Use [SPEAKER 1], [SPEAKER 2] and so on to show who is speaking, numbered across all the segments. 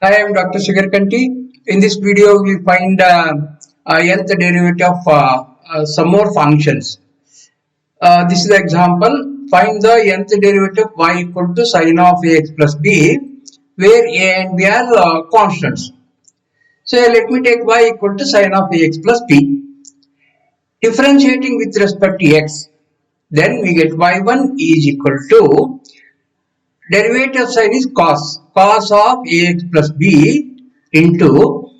[SPEAKER 1] Hi, I am Dr. Shigarkanti. In this video, we find nth derivative of some more functions. This is the example. Find the nth derivative of y equal to sine of ax plus b, where a and b are constants. So let me take y equal to sine of ax plus b. Differentiating with respect to x, then we get y1 is equal to derivative sign is cos of ax plus b into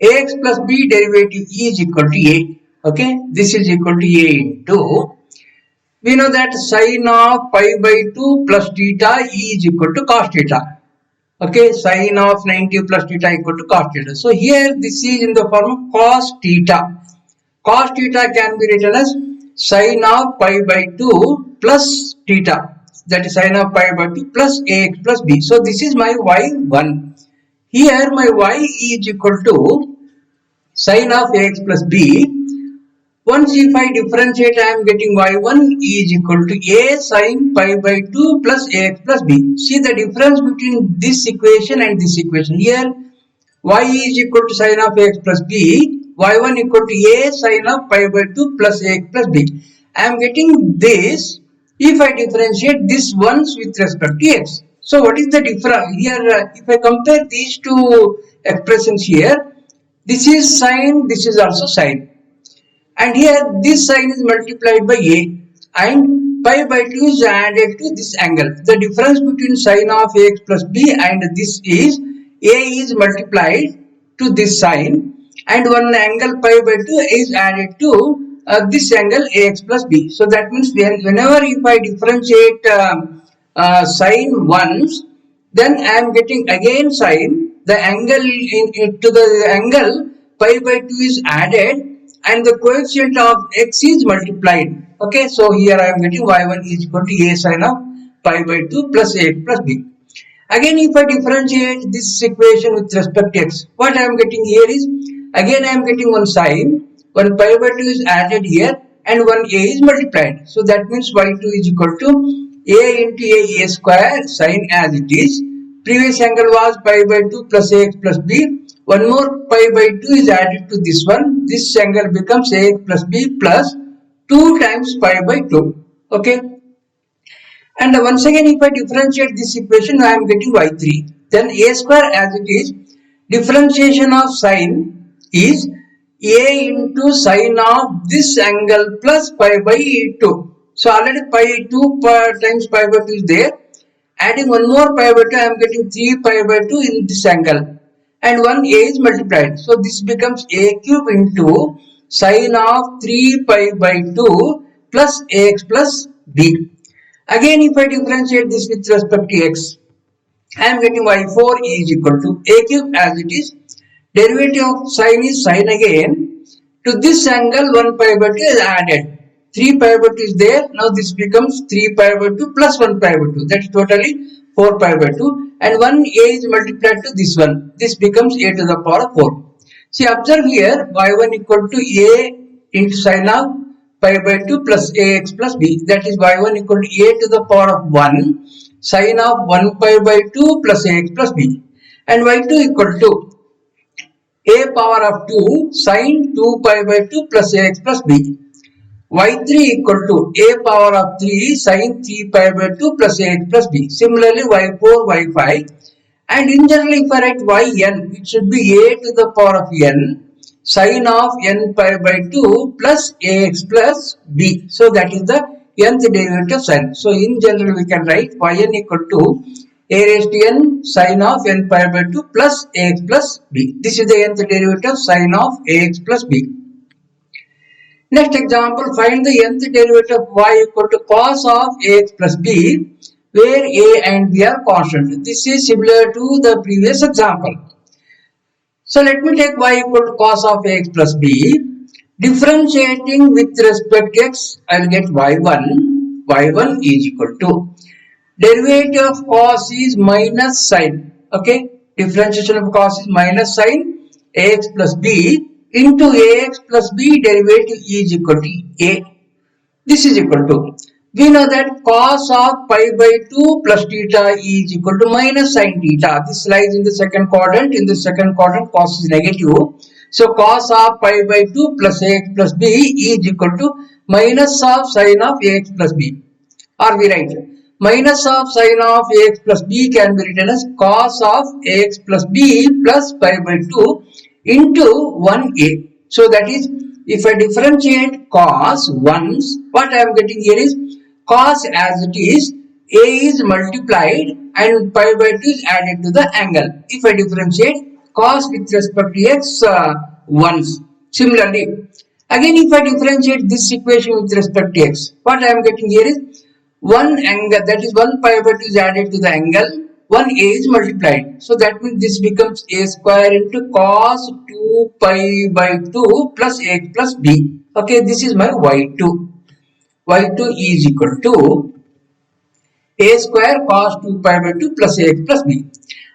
[SPEAKER 1] ax plus b derivative is equal to a. Okay, this is equal to a into, we know that sine of pi by 2 plus theta is equal to cos theta. Okay, sine of 90 plus theta equal to cos theta. So here this is in the form of cos theta. Cos theta can be written as sine of pi by 2 plus theta, that is sine of pi by 2 plus ax plus b. So this is my y1. Here my y is equal to sine of ax plus b. Once if I differentiate, I am getting y1 is equal to a sine pi by 2 plus ax plus b. See the difference between this equation and this equation. Here y is equal to sine of ax plus b, y1 equal to a sine of pi by 2 plus ax plus b. I am getting this if I differentiate this once with respect to x. So what is the difference here? If I compare these two expressions here, this is sine, this is also sine, and here this sine is multiplied by a and pi by 2 is added to this angle. The difference between sine of ax plus b and this is a is multiplied to this sine, and one angle pi by 2 is added to this angle ax plus b. So that means whenever if I differentiate sine once, then I am getting again sine, the angle to the angle pi by 2 is added and the coefficient of x is multiplied. Okay, so here I am getting y1 is equal to a sine of pi by 2 plus ax plus b. Again, if I differentiate this equation with respect to x, what I am getting here is, again I am getting one sine, one pi by 2 is added here and one a is multiplied. So that means y2 is equal to a into a square sine as it is. Previous angle was pi by 2 plus ax plus b. One more pi by 2 is added to this one. This angle becomes ax plus b plus 2 times pi by 2. Okay. And once again, if I differentiate this equation, I am getting y3. Then a square as it is, differentiation of sine is a into sine of this angle plus pi by 2. So already pi 2 times pi by 2 is there. Adding one more pi by 2, I am getting 3 pi by 2 in this angle. And one a is multiplied. So this becomes a cube into sine of 3 pi by 2 plus ax plus b. Again, if I differentiate this with respect to x, I am getting y4 is equal to a cube as it is. Derivative of sine is sine again. To this angle, 1 pi by 2 is added. 3 pi by 2 is there. Now this becomes 3 pi by 2 plus 1 pi by 2. That is totally 4 pi by 2. And 1 a is multiplied to this one. This becomes a to the power of 4. See, observe here, y1 equal to a into sine of pi by 2 plus ax plus b, that is y1 equal to a to the power of 1 sine of 1 pi by 2 plus ax plus b, and y2 equal to a power of 2 sine 2 pi by 2 plus ax plus b, y3 equal to a power of 3 sine 3 pi by 2 plus ax plus b. Similarly y4, y5, and in general if I write yn, it should be a to the power of n sine of n pi by 2 plus ax plus b. So that is the nth derivative of sine. So in general we can write yn equal to a raised to n sine of n pi by 2 plus ax plus b. This is the nth derivative of sine of ax plus b. Next example, find the nth derivative of y equal to cos of ax plus b, where a and b are constant. This is similar to the previous example. So let me take y equal to cos of ax plus b. Differentiating with respect to x, I will get y1. y1 is equal to derivative of cos is minus sine. Okay, differentiation of cos is minus sine ax plus b into ax plus b derivative is equal to a. This is equal to We know that cos of pi by 2 plus theta is equal to minus sin theta. This lies in the second quadrant. In the second quadrant, cos is negative. So cos of pi by 2 plus ax plus b is equal to minus of sin of ax plus b. Or we write minus of sin of ax plus b can be written as cos of ax plus b plus pi by 2 into 1a. So that is, if I differentiate cos once, what I am getting here is cos as it is, a is multiplied and pi by 2 is added to the angle. If I differentiate cos with respect to x once. Similarly, again if I differentiate this equation with respect to x, what I am getting here is one angle, that is 1 pi by 2 is added to the angle, 1a is multiplied. So that means this becomes a square into cos 2 pi by 2 plus x plus b. Okay, this is my y2. Y2 is equal to a square cos 2 pi by 2 plus ax plus b.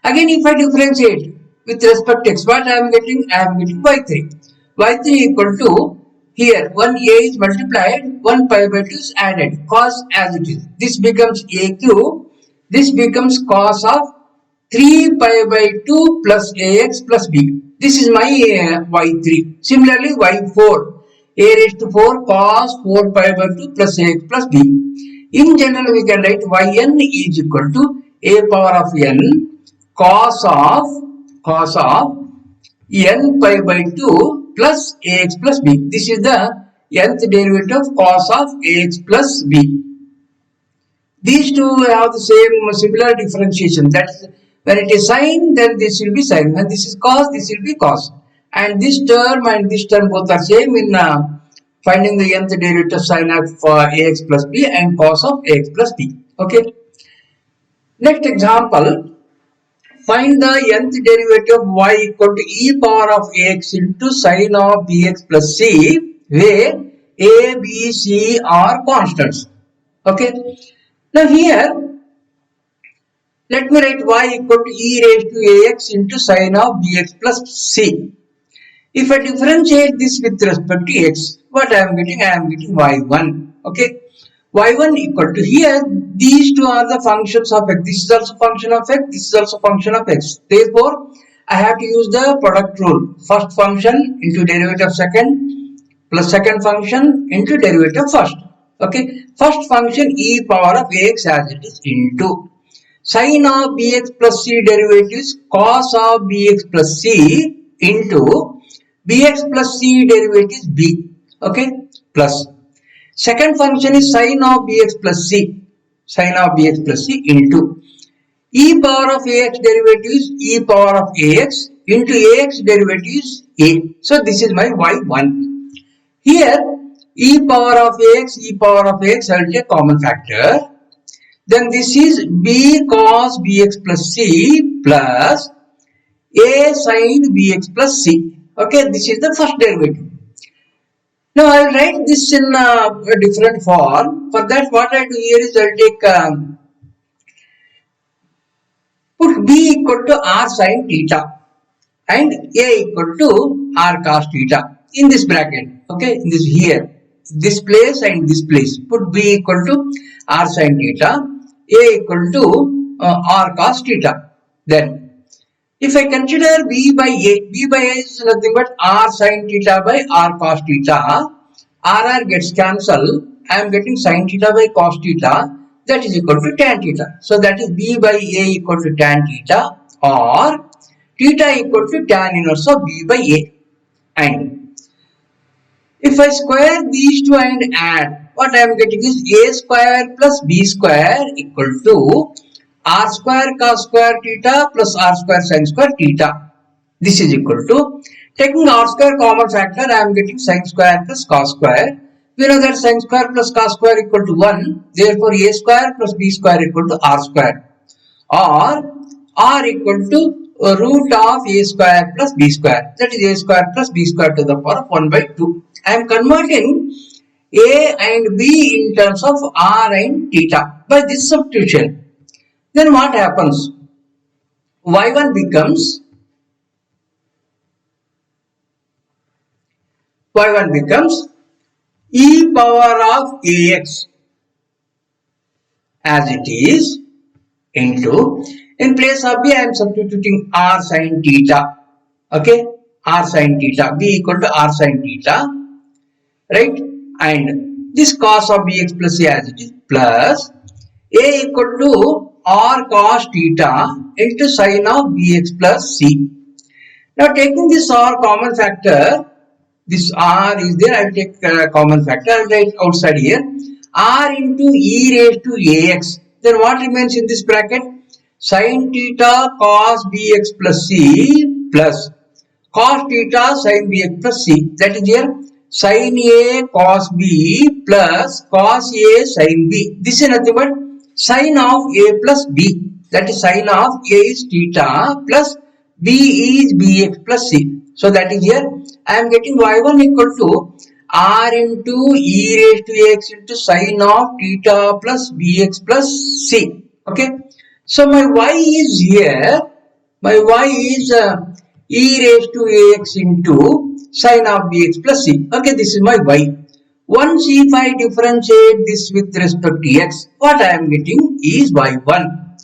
[SPEAKER 1] Again, if I differentiate with respect to x, what I am getting? I am getting y3. Y3 equal to, here 1a is multiplied, 1 pi by 2 is added, cos as it is. This becomes a cube. This becomes cos of 3 pi by 2 plus ax plus b. This is my y3. Similarly, y4. A raised to 4 cos 4 pi by 2 plus ax plus b. In general, we can write yn is equal to a power of n cos of n pi by 2 plus ax plus b. This is the nth derivative of cos of ax plus b. These two have the same similar differentiation. That is, when it is sine, then this will be sine. When this is cos, this will be cos. And this term and this term both are same in finding the nth derivative sine of ax plus b and cos of ax plus b. Okay. Next example. Find the nth derivative of y equal to e power of ax into sine of bx plus c, where a, b, c are constants. Okay. Now here, let me write y equal to e raised to ax into sine of bx plus c. If I differentiate this with respect to x, what I am getting? I am getting y1. Okay. y1 equal to, here these two are the functions of x. This is also function of x. This is also function of x. Therefore, I have to use the product rule. First function into derivative of second plus second function into derivative of first. Okay. First function e power of ax as it is into sine of bx plus c derivatives cos of bx plus c into bx plus c derivatives b. Okay. Plus second function is sine of bx plus c. Sine of bx plus c into e power of ax derivatives e power of ax into ax derivatives a. So this is my y1. Here e power of ax I will take common factor. Then this is b cos bx plus c plus a sin bx plus c. Okay, this is the first derivative. Now I will write this in a different form. For that, what I do here is I will take put b equal to r sin theta and a equal to r cos theta in this bracket. Okay, in this here, this place and this place. Put b equal to r sin theta, a equal to r cos theta. Then, if I consider b by a is nothing but r sin theta by r cos theta. R gets cancelled. I am getting sin theta by cos theta. That is equal to tan theta. So that is b by a equal to tan theta, or theta equal to tan inverse of b by a. And if I square these two and add, what I am getting is a square plus b square equal to r square cos square theta plus r square sin square theta. This is equal to, taking r square common factor, I am getting sin square plus cos square. We know that sin square plus cos square equal to 1. Therefore, a square plus b square equal to r square. Or r equal to root of a square plus b square. That is a square plus b square to the power of 1 by 2. I am converting a and b in terms of r and theta by this substitution. Then what happens? y1 becomes e power of ax as it is into, in place of b I am substituting r sin theta. Okay, r sin theta, b equal to r sin theta, right? And this cos of bx plus c as it is plus a equal to r cos theta into sin of bx plus c. Now taking this r common factor, this r is there, I will take common factor, I will write outside here, r into e raised to ax. Then what remains in this bracket? Sin theta cos bx plus c plus cos theta sin bx plus c. That is here sin a cos b plus cos a sin b. This is nothing but sin of a plus b. That is sin of a is theta plus b is bx plus c. So that is here I am getting y1 equal to r into e raised to x into sin of theta plus bx plus c. Okay. So my y is here. My y is e raised to ax into sin of bx plus c. Okay, this is my y. Once if I differentiate this with respect to x, what I am getting is y1.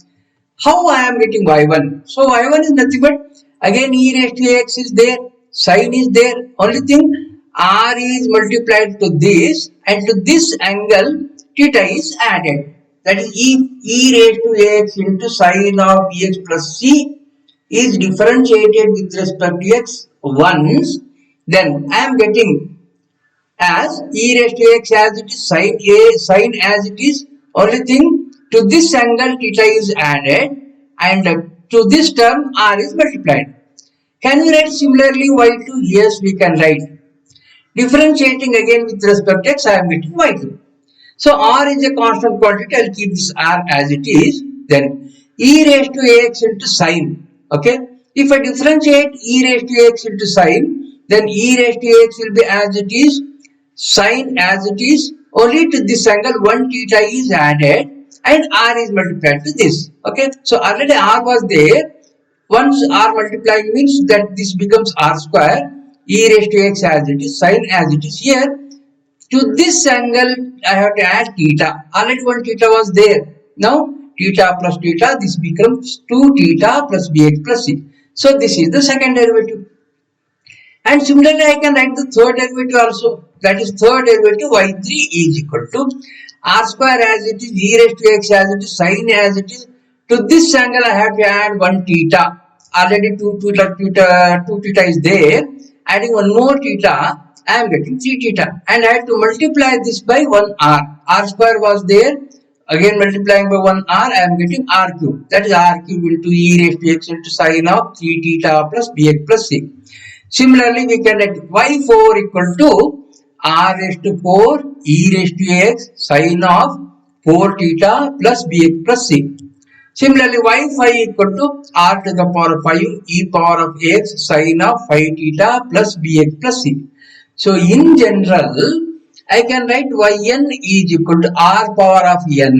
[SPEAKER 1] How I am getting y1? So y1 is nothing but again e raised to x is there, sin is there. Only thing r is multiplied to this and to this angle theta is added. That is if e raised to x into sin of bx plus c is differentiated with respect to x once, then I am getting as e raised to x as it is, sin as it is. Only thing to this angle theta is added and to this term r is multiplied. Can we write similarly y2? Yes, we can write. Differentiating again with respect to x, I am getting y2. So r is a constant quantity. I will keep this r as it is. Then e raised to ax into sin. Okay. If I differentiate e raised to x into sin, then e raised to x will be as it is, sin as it is. Only to this angle 1 theta is added and r is multiplied to this. Okay. So already r was there. Once r multiplying means that this becomes r square. E raised to x as it is, sin as it is. Here to this angle I have to add theta. Already 1 theta was there. Now theta plus theta, this becomes 2 theta plus bx plus c. So this is the second derivative. And similarly I can write the third derivative also. That is third derivative y3 is equal to r square as it is, e raised to x as it is, sin as it is. To this angle I have to add 1 theta. Already 2 theta is there. Adding 1 more theta, I am getting 3 theta. And I have to multiply this by 1 r. R square was there. Again multiplying by 1 r, I am getting r cube. That is r cube into e raised to x into sin of 3 theta plus bx plus c. Similarly, we can write y4 equal to r raised to 4 e raised to x sin of 4 theta plus bx plus c. Similarly, y5 equal to r to the power of 5 e power of x sin of 5 theta plus bx plus c. So, in general, I can write yn is equal to r power of n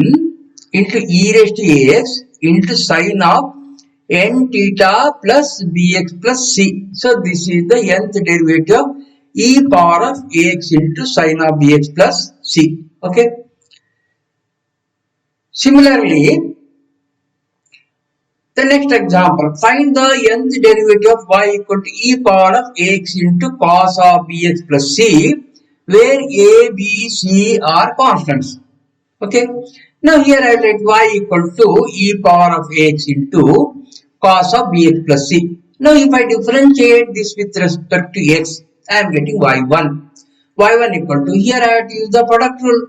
[SPEAKER 1] into e raised to x into sin of n theta plus bx plus c. So, this is the nth derivative of e power of ax into sin of bx plus c. Okay. Similarly, the next example, find the nth derivative of y equal to e power of ax into cos of bx plus c, where a, b, c are constants. Okay. Now here I write y equal to e power of ax into cos of bx plus c. Now if I differentiate this with respect to x, I am getting y1. y1 equal to, here I have to use the product rule.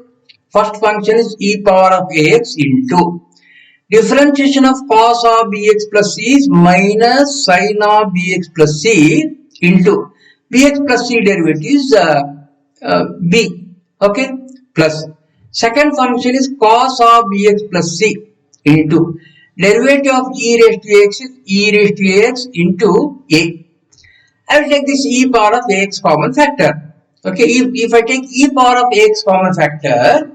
[SPEAKER 1] First function is e power of ax into differentiation of cos of bx plus c is minus sin of bx plus c into bx plus c derivative is b. Okay. Plus second function is cos of bx plus c into derivative of e raised to x is e raised to x into a. I will take this e power of x common factor. Okay. If I take e power of x common factor,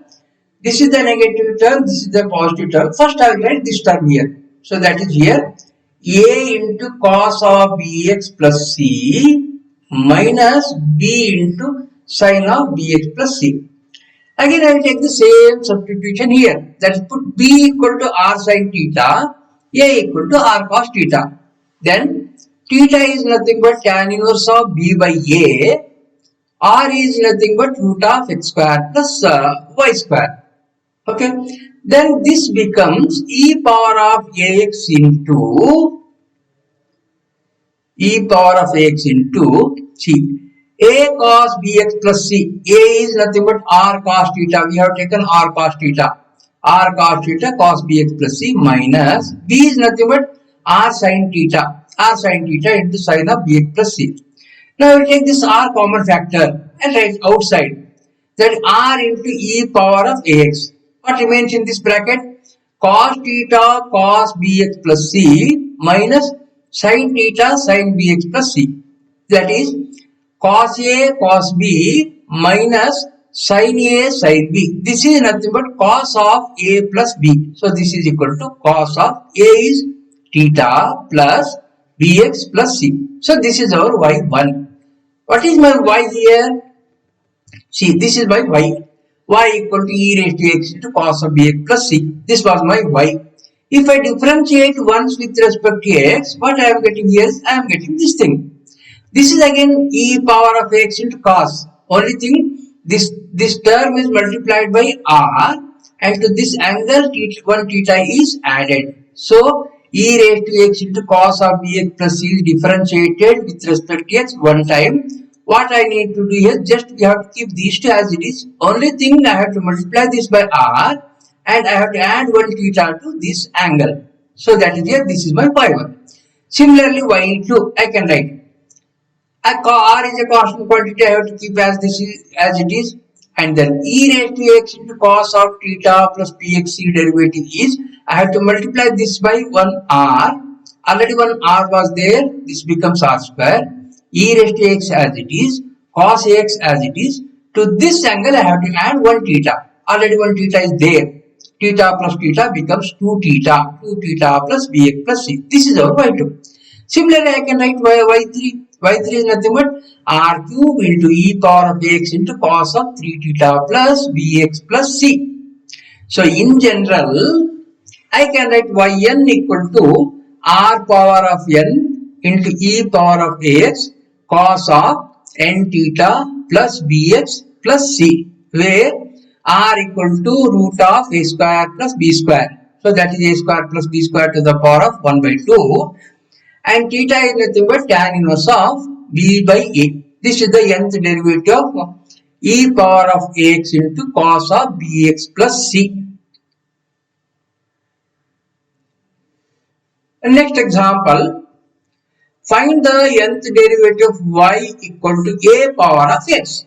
[SPEAKER 1] this is the negative term, this is the positive term. First I will write this term here. So that is here a into cos of bx plus c minus b into sin of bx plus c. Again, I will take the same substitution here. That is, put b equal to r sin theta, a equal to r cos theta. Then theta is nothing but tan inverse of b by a. R is nothing but root of x square plus y square. Okay. Then this becomes e power of ax into c. A cos bx plus c. A is nothing but r cos theta. We have taken r cos theta. R cos theta cos bx plus c minus b is nothing but r sin theta. R sin theta into sin of bx plus c. Now we take this r common factor and write outside. That r into e power of ax. What remains in this bracket? Cos theta cos bx plus c minus sin theta sin bx plus c. That is cos a cos b minus sin a sin b. This is nothing but cos of a plus b. So this is equal to cos of a is theta plus bx plus c. So this is our y1. What is my y here? See, this is my y. Y equal to e raised to x into cos of bx plus c. This was my y. If I differentiate once with respect to x, what I am getting here is I am getting this thing. This is again e power of x into cos. Only thing, this term is multiplied by r, and to this angle 1 theta is added. So e raised to x into cos of bx plus c is differentiated with respect to x one time. What I need to do is just we have to keep these two as it is. Only thing I have to multiply this by r and I have to add 1 theta to this angle. So that is here, this is my y1. Similarly, y2 I can write. R is a constant quantity, I have to keep as this is as it is. And then e raised to x into cos of theta plus pxc derivative is, I have to multiply this by 1r. Already 1r was there, this becomes r square. E raised to x as it is, cos x as it is. To this angle I have to add 1 theta. Already 1 theta is there. Theta plus theta becomes 2 theta. 2 theta plus bx plus c. This is our y2. Similarly, I can write y3. Y3 is nothing but r cube into e power of x into cos of 3 theta plus bx plus c. So in general, I can write yn equal to r power of n into e power of x cos of n theta plus bx plus c, where r equal to root of a square plus b square. So that is a square plus b square to the power of 1 by 2. And theta is nothing but tan inverse of b by a. This is the nth derivative of e power of ax into cos of bx plus c. And next example, find the nth derivative of y equal to a power of x.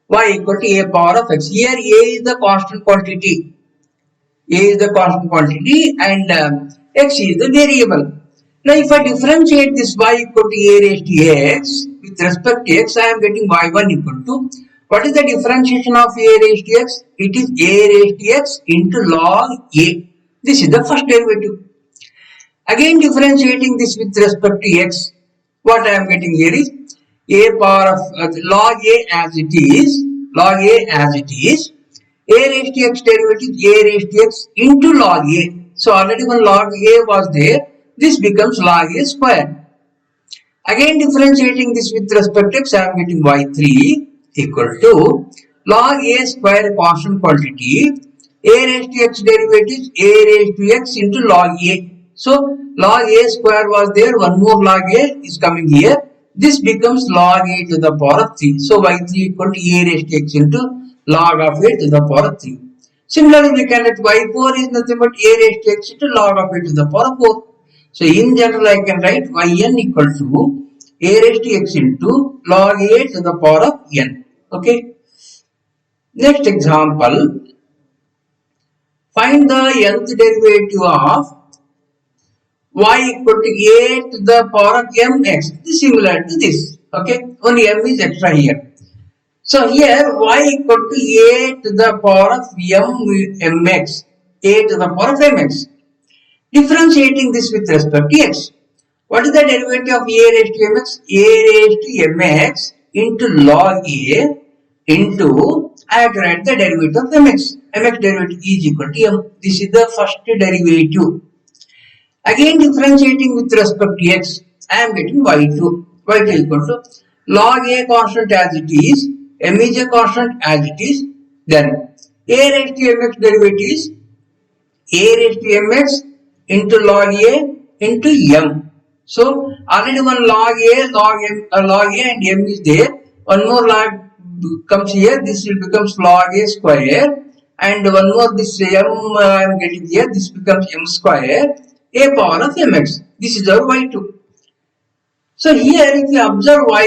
[SPEAKER 1] Y equal to a power of x. Here a is the constant quantity. A is the constant quantity and x is the variable. Now if I differentiate this y equal to a raised to x with respect to x, I am getting y1 equal to, what is the differentiation of a raised to x? It is a raised to x into log a. This is the first derivative. Again differentiating this with respect to x, what I am getting here is a power of log a as it is, log a as it is, a raised to x derivative a raised to x into log a. So already when log a was there, this becomes log a square. Again differentiating this with respect to x, I am getting y3 equal to log a square constant quantity, a raised to x derivative a raised to x into log a. So log a square was there, one more log a is coming here. This becomes log a to the power of 3. So y3 equal to a raised to x into log of a to the power of 3. Similarly, we can write y4 is nothing but a raised to x into log of a to the power of 4. So in general, I can write yn equal to a raised to x into log a to the power of n. Okay. Next example, find the nth derivative of y equal to a to the power of mx. This is similar to this. Okay. Only m is extra here. So here y equal to a to the power of mx. A to the power of mx. Differentiating this with respect to x. What is the derivative of a raised to mx? A raised to mx into log a into I have to write the derivative of mx. Mx derivative is equal to m. This is the first derivative. Again differentiating with respect to x, I am getting y2. Y2 equal to log a constant as it is, m is a constant as it is, then a raised to mx derivative is a raised to mx into log a into m. So already one log a, log a and m is there. One more log comes here. This will becomes log a square, and one more this m I am getting here. This becomes m square a power of mx. This is our y2. So here if you observe y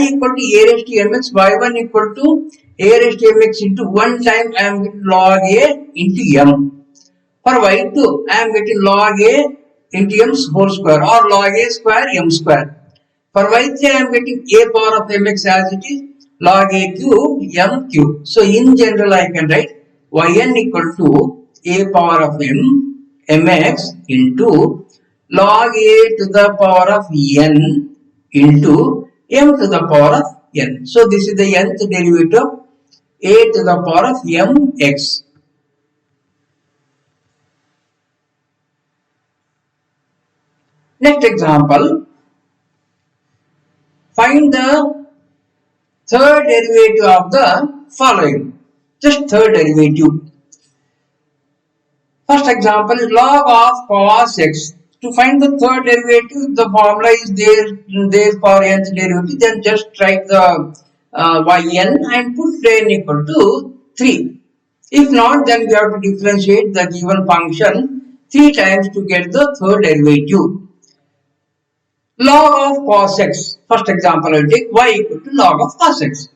[SPEAKER 1] equal to a raised to mx, y1 equal to a raised to mx into 1 time I am getting log a into m. For y2 I am getting log a into m whole square or log a square m square. For y3 I am getting a power of mx as it is log a cube m cube. So in general I can write yn equal to a power of mx into log a to the power of n into m to the power of n. So this is the nth derivative a to the power of mx. Next example, find the third derivative of the following. Just third derivative. First example is log of cos x. To find the third derivative, the formula is there for nth derivative. Then just write the yn and put n equal to 3. If not, then we have to differentiate the given function 3 times to get the third derivative. Log of cos x. First example I will take y equal to log of cos x.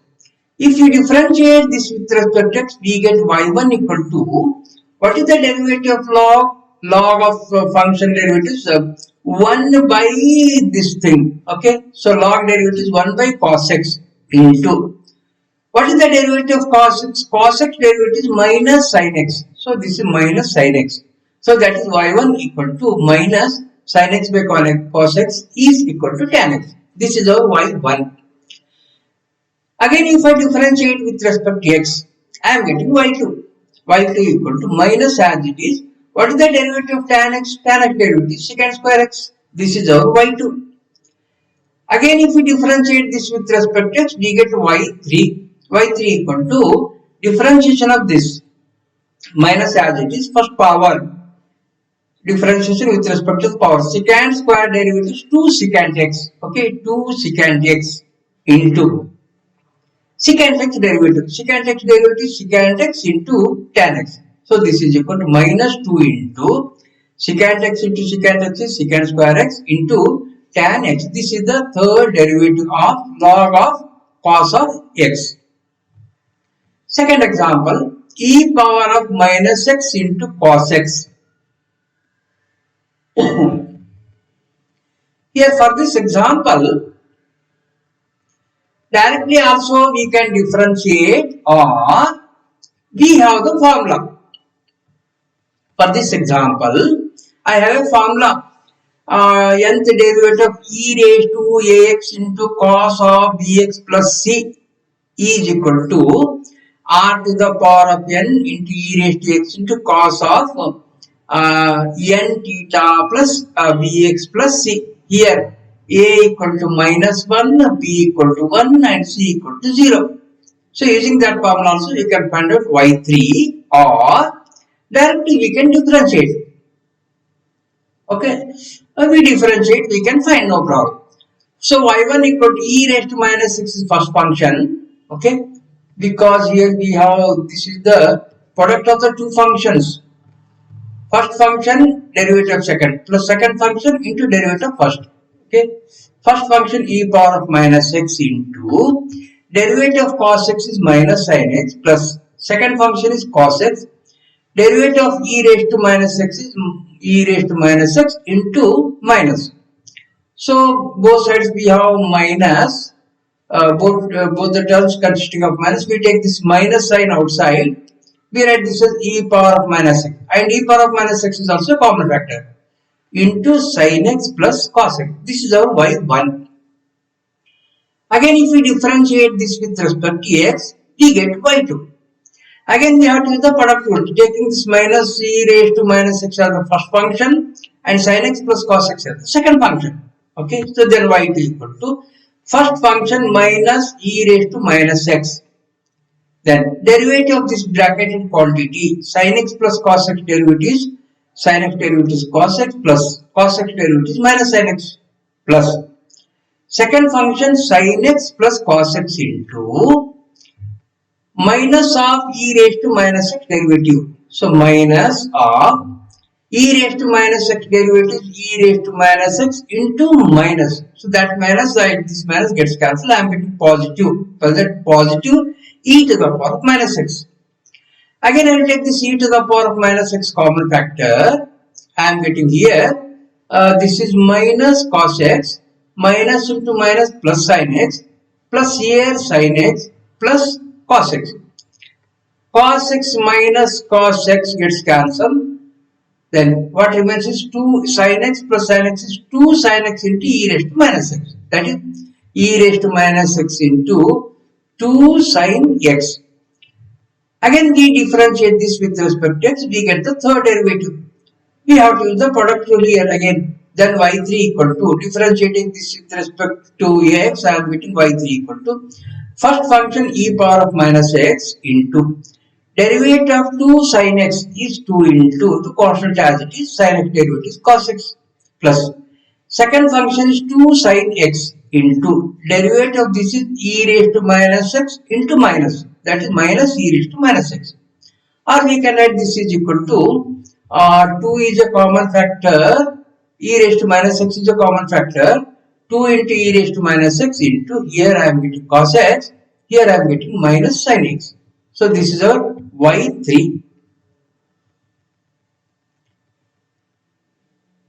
[SPEAKER 1] If you differentiate this with respect to x, we get y1 equal to, what is the derivative of log? Log of function derivatives 1 by this thing. Okay, so log derivative is 1 by cos x into, what is the derivative of cos x? Cos x derivative is minus sin x. So this is minus sin x. So that is y1 equal to minus sin x by cos x is equal to tan x. This is our y1. Again, if I differentiate with respect to x, I am getting y2. y2 equal to minus as it is. What is the derivative of tan x? Tan x derivative is secant square x. This is our y2. Again, if we differentiate this with respect to x, we get y3. y3 equal to differentiation of this minus as it is, first power. Differentiation with respect to the power. Secant square derivative is 2 secant x. Okay, 2 secant x into secant x derivative. Secant x derivative is secant x into tan x. So this is equal to minus 2 into secant x into secant x is secant square x into tan x. This is the third derivative of log of cos of x. Second example, e power of minus x into cos x. Here for this example, directly also we can differentiate or we have the formula. For this example, I have a formula. Nth derivative of e raised to ax into cos of bx plus c is equal to r to the power of n into e raised to x into cos of n theta plus bx plus c. Here a equal to minus 1, b equal to 1 and c equal to 0. So using that formula also we can find out y3 or directly we can differentiate. Okay, we differentiate, we can find no problem. So y1 equal to e raised to minus 6 is first function. Okay, because here we have, this is the product of the two functions. First function derivative of second plus second function into derivative of first. Okay, first function e power of minus x into derivative of cos x is minus sin x plus second function is cos x. Derivative of e raised to minus x is e raised to minus x into minus. So both sides we have minus, both the terms consisting of minus. We take this minus sign outside. We write this as e power of minus x, and e power of minus x is also a common factor into sin x plus cos x. This is our y1. Again, if we differentiate this with respect to x, we get y2. Again, we have to use the product rule, taking this minus e raised to minus x as the first function and sin x plus cos x as the second function. Okay, so then y2 equal to first function minus e raised to minus x. Then derivative of this bracketed quantity sin x plus cos x derivatives, sin x derivatives cos x plus cos x derivatives minus sin x plus second function sin x plus cos x into minus of e raised to minus x derivative. So minus of e raised to minus x derivative e raised to minus x into minus. So that minus this minus gets cancelled. I am getting positive. So that positive e to the power of minus x. Again I will take this e to the power of minus x common factor. I am getting here this is minus cos x minus into minus plus sin x plus here sin x plus cos x. Cos x minus cos x gets cancelled. Then what remains is 2 sin x plus sin x is 2 sin x into e raised to minus x. That is e raised to minus x into 2 sin x. Again we differentiate this with respect to x, we get the third derivative. We have to use the product rule here again. Then y3 equal to, differentiating this with respect to x, I am getting y3 equal to first function e power of minus x into derivative of 2 sin x is 2 into the constant as it is, sin x derivative is cos x plus second function is 2 sin x into derivative of this is e raised to minus x into minus, that is minus e raised to minus x. Or we can write this is equal to 2 is a common factor, e raised to minus x is a common factor, 2 into e raised to minus x into, here I am getting cos x, here I am getting minus sin x. So this is our y3.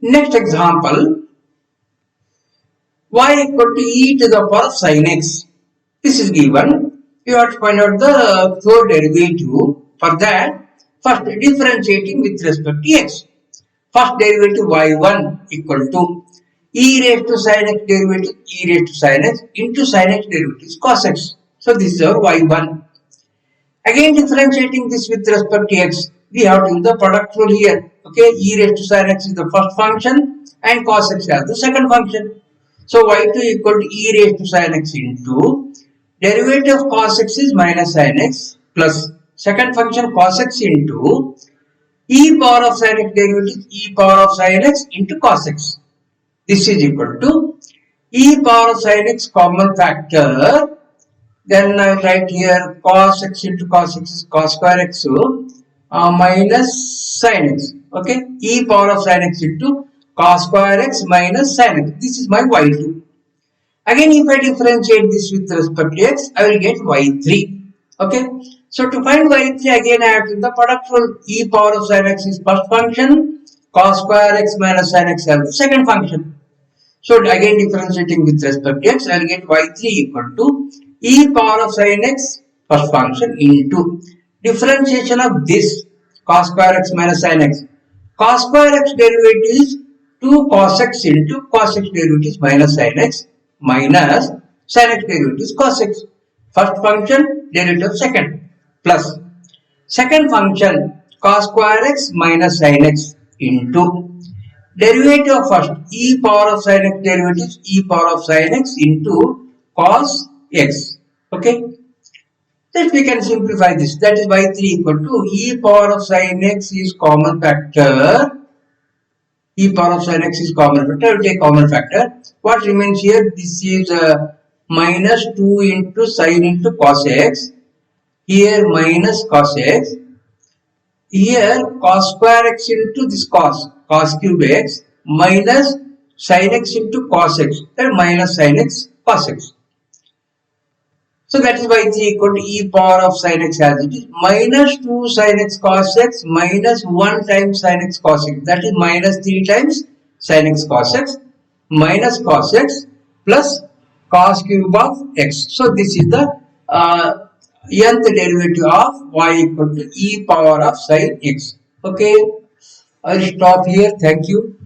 [SPEAKER 1] Next example, y equal to e to the power of sin x. This is given. You have to find out the third derivative. For that, first differentiating with respect to x. First derivative y1 equal to e raised to sin x derivative e raised to sin x into sin x derivative is cos x. So this is our y1. Again differentiating this with respect to x, we have to use the product rule here. Okay, e raised to sin x is the first function and cos x is the second function. So y2 equal to e raised to sin x into derivative of cos x is minus sin x plus second function cos x into e power of sin x derivative e power of sin x into cos x. This is equal to e power of sin x common factor. Then I will write here cos x into cos x is cos square x minus sin x. Okay, e power of sin x into cos square x minus sin x. This is my y2. Again, if I differentiate this with respect to x, I will get y3. Okay, so to find y3, again I have to use the product rule. E power of sin x is first function, cos square x minus sin x is the second function. So again differentiating with respect to x, I will get y3 equal to e power of sin x first function into differentiation of this cos square x minus sin x. Cos square x derivative is 2 cos x into cos x derivative is minus sin x minus sin x derivative is cos x. First function derivative second plus second function cos square x minus sin x into derivative of first e power of sin x derivatives e power of sin x into cos x. Okay, then we can simplify this. That is y3 equal to e power of sin x is common factor. E power of sin x is common factor. I will take common factor. What remains here? This is minus 2 into sin into cos x. Here minus cos x. Here cos square x into this cos cube x minus sin x into cos x. That minus sin x cos x. So that is y3 equal to e power of sin x as it is minus 2 sin x cos x minus 1 times sin x cos x. That is minus 3 times sin x cos x minus cos x plus cos cube of x. So this is the nth derivative of y equal to e power of sin x. Okay, I will stop here. Thank you.